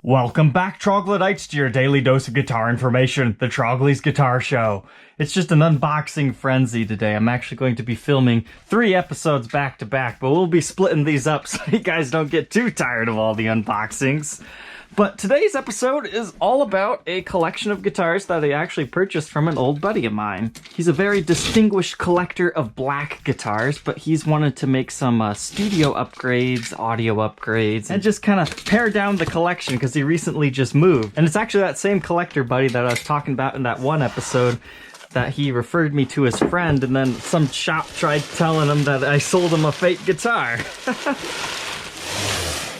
Welcome back, Troglodytes, to your daily dose of guitar information, the Trogly's Guitar Show. It's just an unboxing frenzy today. I'm actually going to be filming 3 episodes back to back, but we'll be splitting these up so you guys don't get too tired of all the unboxings. But today's episode is all about a collection of guitars that I actually purchased from an old buddy of mine. He's a very distinguished collector of black guitars, but he's wanted to make some studio upgrades, audio upgrades, and just kind of pare down the collection because he recently just moved. And it's actually that same collector buddy that I was talking about in that one episode that he referred me to his friend, and then some shop tried telling him that I sold him a fake guitar.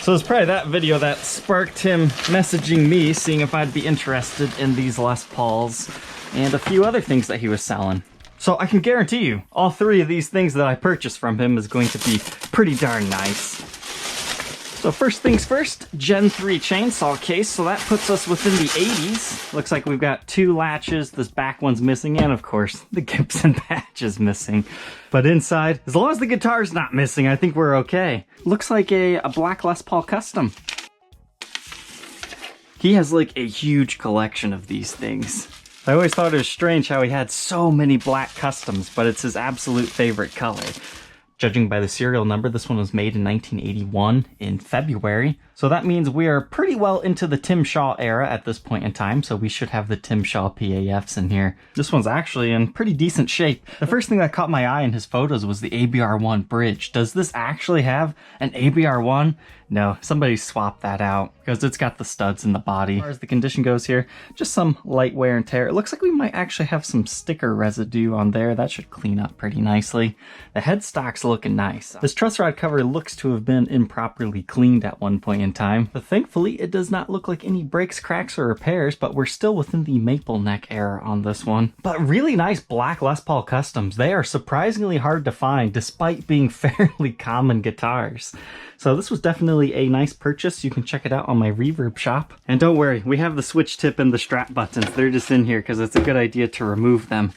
So it's probably that video that sparked him messaging me, seeing if I'd be interested in these Les Pauls and a few other things that he was selling. So I can guarantee you, all 3 of these things that I purchased from him is going to be pretty darn nice. So first things first, Gen 3 chainsaw case, so that puts us within the 80s. Looks like we've got 2 latches, this back one's missing, and of course, the Gibson patch is missing. But inside, as long as the guitar's not missing, I think we're okay. Looks like a black Les Paul Custom. He has like a huge collection of these things. I always thought it was strange how he had so many black customs, but it's his absolute favorite color. Judging by the serial number, this one was made in 1981 in February. So that means we are pretty well into the Tim Shaw era at this point in time, so we should have the Tim Shaw PAFs in here. This one's actually in pretty decent shape. The first thing that caught my eye in his photos was the ABR1 bridge. Does this actually have an ABR1? No, somebody swapped that out because it's got the studs in the body. As far as the condition goes here, just some light wear and tear. It looks like we might actually have some sticker residue on there. That should clean up pretty nicely. The headstock's looking nice. This truss rod cover looks to have been improperly cleaned at one point in time, but thankfully it does not look like any breaks, cracks, or repairs, but we're still within the maple neck era on this one. But really nice black Les Paul Customs. They are surprisingly hard to find despite being fairly common guitars. So this was definitely a nice purchase. You can check it out on my Reverb shop. And don't worry, we have the switch tip and the strap buttons. They're just in here because it's a good idea to remove them.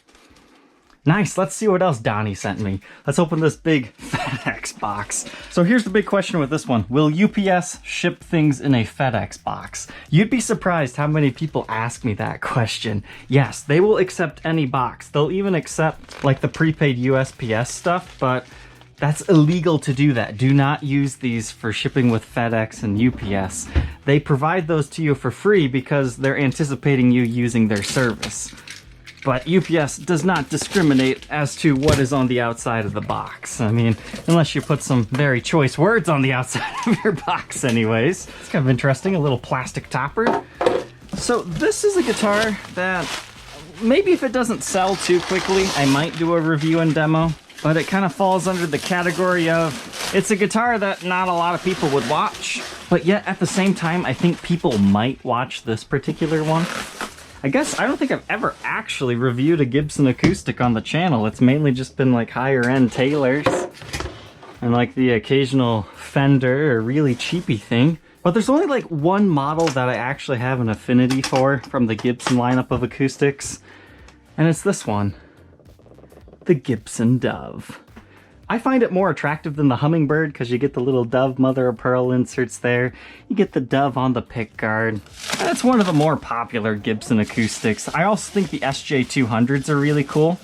Nice, let's see what else Donnie sent me. Let's open this big FedEx box. So here's the big question with this one. Will UPS ship things in a FedEx box? You'd be surprised how many people ask me that question. Yes, they will accept any box. They'll even accept like the prepaid USPS stuff, but that's illegal to do that. Do not use these for shipping with FedEx and UPS. They provide those to you for free because they're anticipating you using their service. But UPS does not discriminate as to what is on the outside of the box. I mean, unless you put some very choice words on the outside of your box anyways. It's kind of interesting, a little plastic topper. So this is a guitar that maybe if it doesn't sell too quickly, I might do a review and demo. But it kind of falls under the category of, it's a guitar that not a lot of people would watch. But yet at the same time, I think people might watch this particular one. I guess I don't think I've ever actually reviewed a Gibson acoustic on the channel. It's mainly just been like higher end Taylors and like the occasional Fender or really cheapy thing. But there's only like one model that I actually have an affinity for from the Gibson lineup of acoustics, and it's this one, the Gibson Dove. I find it more attractive than the Hummingbird because you get the little Dove mother of pearl inserts there. You get the Dove on the pickguard. That's one of the more popular Gibson acoustics. I also think the SJ200s are really cool,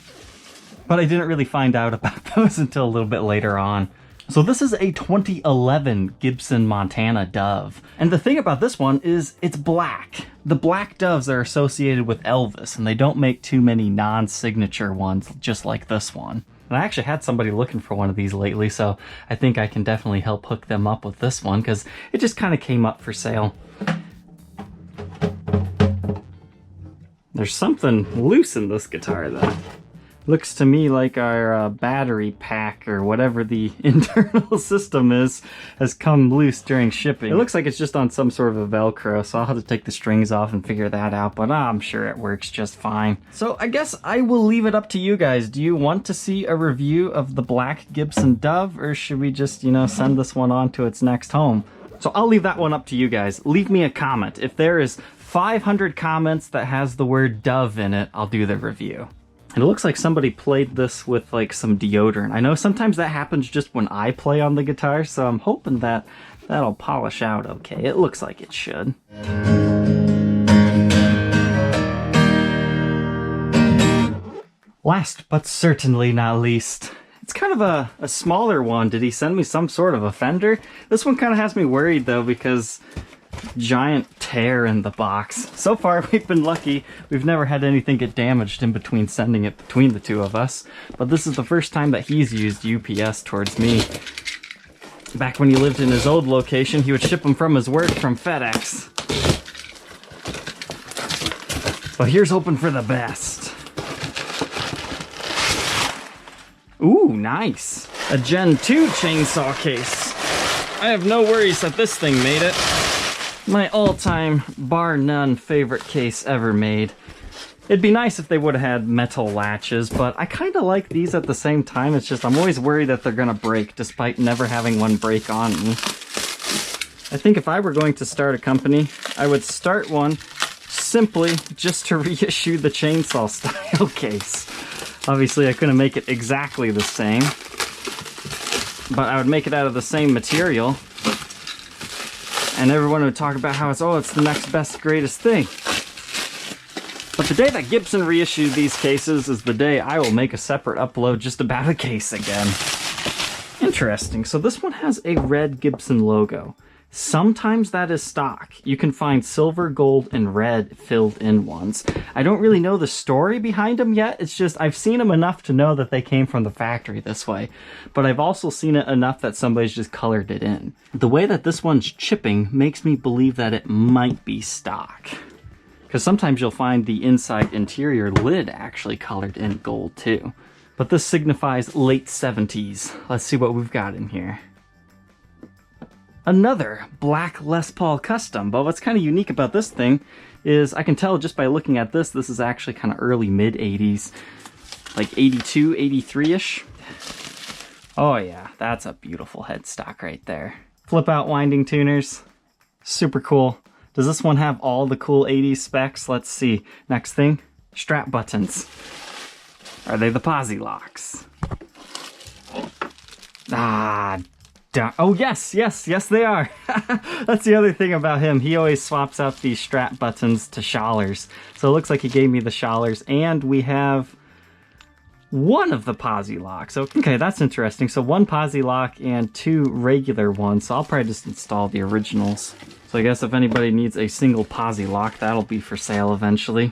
but I didn't really find out about those until a little bit later on. So this is a 2011 Gibson Montana Dove. And the thing about this one is it's black. The black Doves are associated with Elvis, and they don't make too many non-signature ones just like this one. And I actually had somebody looking for one of these lately, so I think I can definitely help hook them up with this one because it just kind of came up for sale. There's something loose in this guitar though. Looks to me like our battery pack or whatever the internal system is has come loose during shipping. It looks like it's just on some sort of a Velcro, so I'll have to take the strings off and figure that out, but I'm sure it works just fine. So I guess I will leave it up to you guys. Do you want to see a review of the black Gibson Dove, or should we just, send this one on to its next home? So I'll leave that one up to you guys. Leave me a comment. If there is 500 comments that has the word Dove in it, I'll do the review. And it looks like somebody played this with like some deodorant. I know sometimes that happens just when I play on the guitar, so I'm hoping that that'll polish out okay. It looks like it should. Last but certainly not least, it's kind of a smaller one. Did he send me some sort of a Fender? This one kind of has me worried though, because giant tear in the box. So far we've been lucky. We've never had anything get damaged in between sending it between the two of us. But this is the first time that he's used UPS towards me. Back when he lived in his old location, he would ship them from his work from FedEx. But here's hoping for the best. Ooh, nice. A Gen 2 chainsaw case. I have no worries that this thing made it. My all-time, bar none, favorite case ever made. It'd be nice if they would have had metal latches, but I kind of like these at the same time. It's just I'm always worried that they're gonna break, despite never having one break on me. I think if I were going to start a company, I would start one simply just to reissue the chainsaw style case. Obviously, I couldn't make it exactly the same, but I would make it out of the same material, and everyone would talk about how it's the next best, greatest thing. But the day that Gibson reissued these cases is the day I will make a separate upload just about a case again. Interesting. So this one has a red Gibson logo. Sometimes that is stock. You can find silver, gold, and red filled in ones. I don't really know the story behind them yet. It's just I've seen them enough to know that they came from the factory this way. But I've also seen it enough that somebody's just colored it in. The way that this one's chipping makes me believe that it might be stock. Because sometimes you'll find the inside interior lid actually colored in gold too. But this signifies late 70s. Let's see what we've got in here. Another black Les Paul Custom, but what's kind of unique about this thing is I can tell just by looking at this is actually kind of early mid-80s, like 82, 83-ish. Oh yeah, that's a beautiful headstock right there. Flip out winding tuners, super cool. Does this one have all the cool 80s specs? Let's see. Next thing, strap buttons. Are they the posi locks? Ah, oh yes they are. That's the other thing about him. He always swaps out these strap buttons to Schallers. So it looks like he gave me the Schallers, and we have one of the posi locks. Okay, that's interesting. So one posi lock and two regular ones. So I'll probably just install the originals. So I guess if anybody needs a single posi lock, that'll be for sale eventually.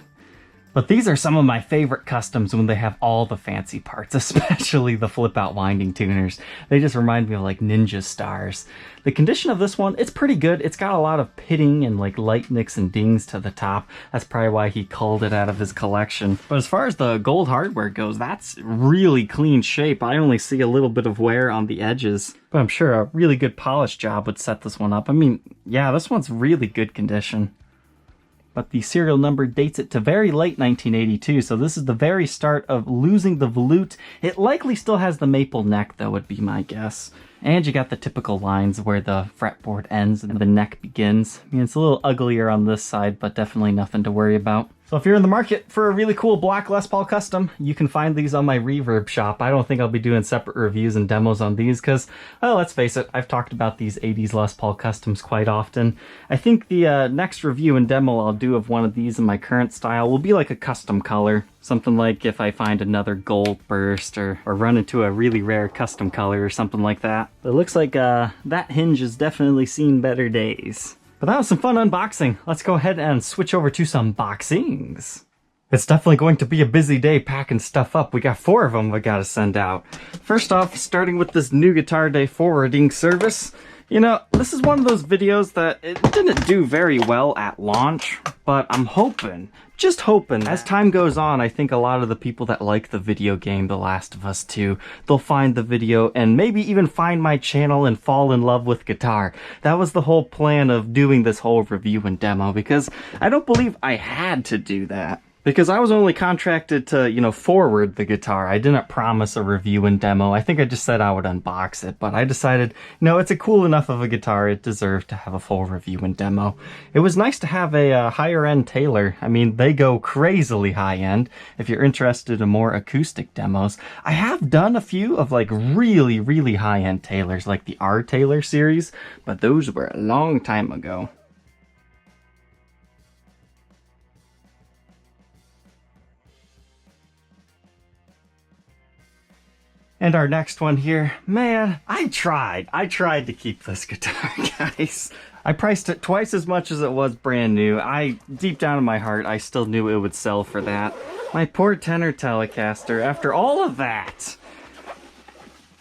But these are some of my favorite customs when they have all the fancy parts, especially the flip-out winding tuners. They just remind me of like ninja stars. The condition of this one, it's pretty good. It's got a lot of pitting and like light nicks and dings to the top. That's probably why he culled it out of his collection. But as far as the gold hardware goes, that's really clean shape. I only see a little bit of wear on the edges. But I'm sure a really good polish job would set this one up. I mean, yeah, this one's really good condition. But the serial number dates it to very late 1982, so this is the very start of losing the volute. It likely still has the maple neck, though, would be my guess. And you got the typical lines where the fretboard ends and the neck begins. I mean, it's a little uglier on this side, but definitely nothing to worry about. So if you're in the market for a really cool black Les Paul Custom, you can find these on my Reverb shop. I don't think I'll be doing separate reviews and demos on these because, well, let's face it, I've talked about these 80s Les Paul Customs quite often. I think the next review and demo I'll do of one of these in my current style will be like a custom color. Something like if I find another gold burst or run into a really rare custom color or something like that. But it looks like that hinge has definitely seen better days. But that was some fun unboxing. Let's go ahead and switch over to some boxings. It's definitely going to be a busy day packing stuff up. We got 4 of them we gotta send out. First off, starting with this New Guitar Day forwarding service. You know, this is one of those videos that it didn't do very well at launch, but I'm hoping, just hoping, as time goes on, I think a lot of the people that like the video game The Last of Us 2, they'll find the video and maybe even find my channel and fall in love with guitar. That was the whole plan of doing this whole review and demo, because I don't believe I had to do that. Because I was only contracted to, forward the guitar. I didn't promise a review and demo. I think I just said I would unbox it, but I decided, it's a cool enough of a guitar, it deserved to have a full review and demo. It was nice to have a higher-end Taylor. I mean, they go crazily high-end if you're interested in more acoustic demos. I have done a few of, really, really high-end Taylors, like the R Taylor series, but those were a long time ago. And our next one here, man, I tried to keep this guitar, guys. I priced it twice as much as it was brand new. Deep down in my heart, I still knew it would sell for that. My poor tenor Telecaster, after all of that,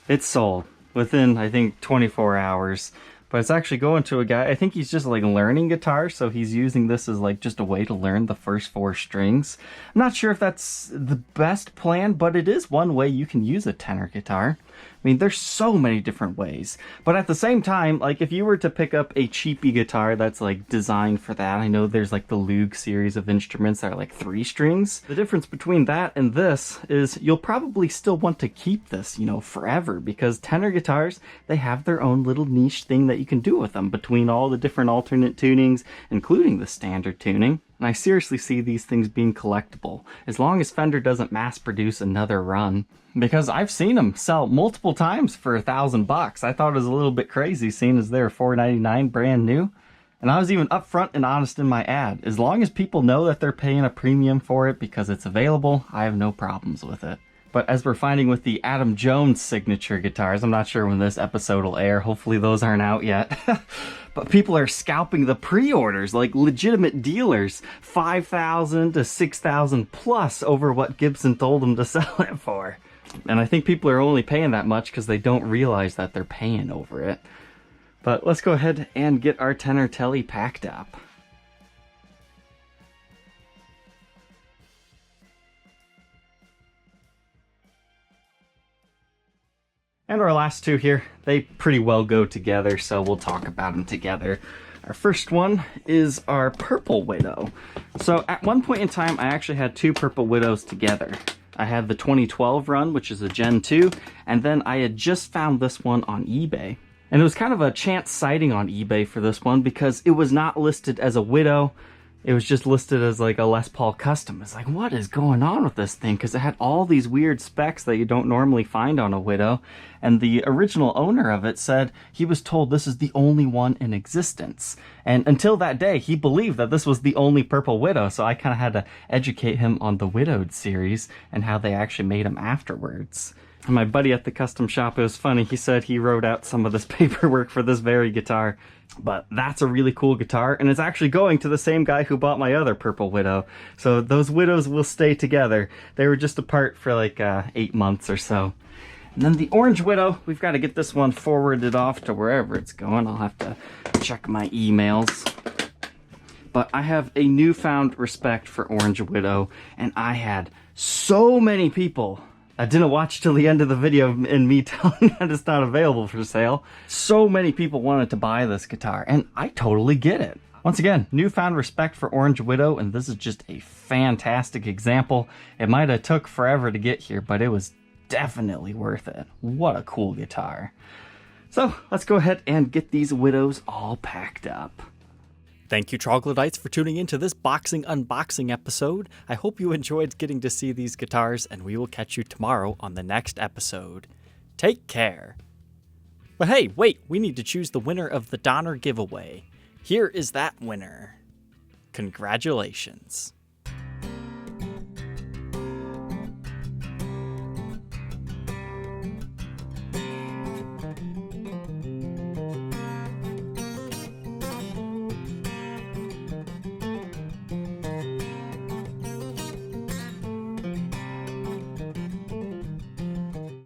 it sold within, I think, 24 hours. But it's actually going to a guy, I think he's just learning guitar, so he's using this as just a way to learn the first 4 strings. I'm not sure if that's the best plan, but it is one way you can use a tenor guitar. I mean, there's so many different ways. But at the same time, if you were to pick up a cheapy guitar that's designed for that, I know there's the Lug series of instruments that are 3 strings. The difference between that and this is you'll probably still want to keep this, forever, because tenor guitars, they have their own little niche thing that you can do with them between all the different alternate tunings, including the standard tuning. And I seriously see these things being collectible, as long as Fender doesn't mass produce another run. Because I've seen them sell multiple times for $1,000. I thought it was a little bit crazy, seeing as they're $499 brand new. And I was even upfront and honest in my ad. As long as people know that they're paying a premium for it because it's available, I have no problems with it. But as we're finding with the Adam Jones signature guitars, I'm not sure when this episode will air. Hopefully those aren't out yet. But people are scalping the pre-orders like legitimate dealers. $5,000 to $6,000 plus over what Gibson told them to sell it for. And I think people are only paying that much because they don't realize that they're paying over it. But let's go ahead and get our tenor Tele packed up. And our last two here, they pretty well go together, so we'll talk about them together. Our first one is our Purple Widow. So at one point in time, I actually had 2 Purple Widows together. I had the 2012 run, which is a Gen 2, and then I had just found this one on eBay. And it was kind of a chance sighting on eBay for this one because it was not listed as a Widow. It was just listed as a Les Paul Custom. It's what is going on with this thing? Because it had all these weird specs that you don't normally find on a Widow. And the original owner of it said he was told this is the only one in existence. And until that day, he believed that this was the only Purple Widow. So I kind of had to educate him on the Widowed series and how they actually made them afterwards. And my buddy at the custom shop, it was funny, he said he wrote out some of this paperwork for this very guitar. But that's a really cool guitar, and it's actually going to the same guy who bought my other Purple Widow. So those Widows will stay together. They were just apart for 8 months or so. And then the Orange Widow, we've got to get this one forwarded off to wherever it's going. I'll have to check my emails. But I have a newfound respect for Orange Widow, and I had so many people I didn't watch till the end of the video and me telling that it's not available for sale. So many people wanted to buy this guitar, and I totally get it. Once again, newfound respect for Orange Widow, and this is just a fantastic example. It might have took forever to get here, but it was definitely worth it. What a cool guitar. So let's go ahead and get these Widows all packed up. Thank you, Troglodytes, for tuning into this boxing unboxing episode. I hope you enjoyed getting to see these guitars, and we will catch you tomorrow on the next episode. Take care. But hey, wait, we need to choose the winner of the Donner giveaway. Here is that winner. Congratulations.